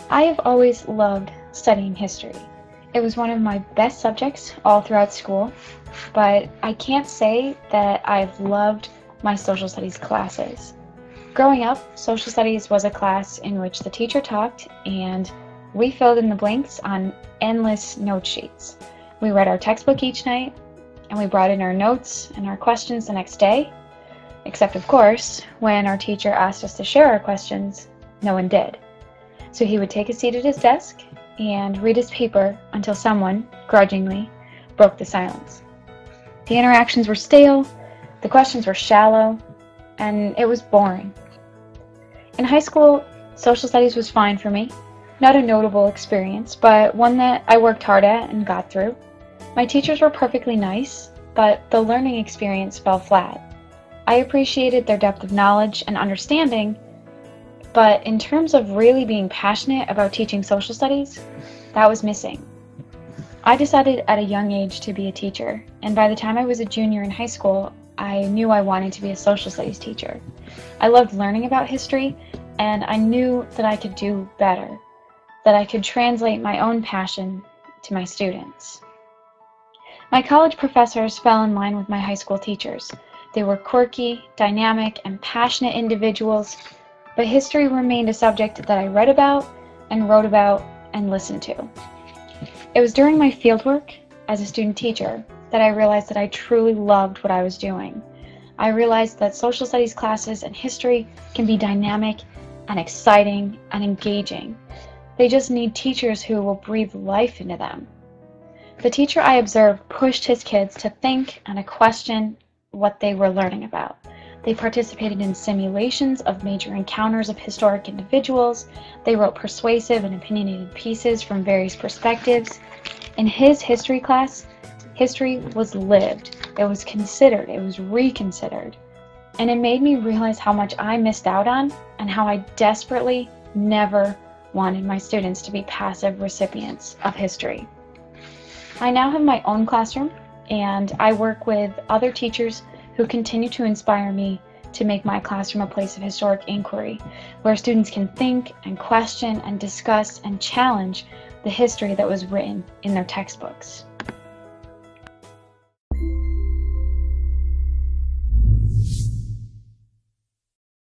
I have always loved studying history. It was one of my best subjects all throughout school, but I can't say that I've loved my social studies classes. Growing up, social studies was a class in which the teacher talked and we filled in the blanks on endless note sheets. We read our textbook each night and we brought in our notes and our questions the next day, except of course, when our teacher asked us to share our questions, no one did. So he would take a seat at his desk and read his paper until someone, grudgingly, broke the silence. The interactions were stale, the questions were shallow, and it was boring. In high school, social studies was fine for me. Not a notable experience, but one that I worked hard at and got through. My teachers were perfectly nice, but the learning experience fell flat. I appreciated their depth of knowledge and understanding, but in terms of really being passionate about teaching social studies, that was missing. I decided at a young age to be a teacher, and by the time I was a junior in high school, I knew I wanted to be a social studies teacher. I loved learning about history, and I knew that I could do better, that I could translate my own passion to my students. My college professors fell in line with my high school teachers. They were quirky, dynamic, and passionate individuals, but history remained a subject that I read about and wrote about and listened to. It was during my fieldwork as a student teacher that I realized that I truly loved what I was doing. I realized that social studies classes and history can be dynamic and exciting and engaging. They just need teachers who will breathe life into them. The teacher I observed pushed his kids to think and to question what they were learning about. They participated in simulations of major encounters of historic individuals. They wrote persuasive and opinionated pieces from various perspectives. In his history class, history was lived. It was considered. It was reconsidered. And it made me realize how much I missed out on and how I desperately never wanted my students to be passive recipients of history. I now have my own classroom, and I work with other teachers who continue to inspire me to make my classroom a place of historic inquiry, where students can think and question and discuss and challenge the history that was written in their textbooks.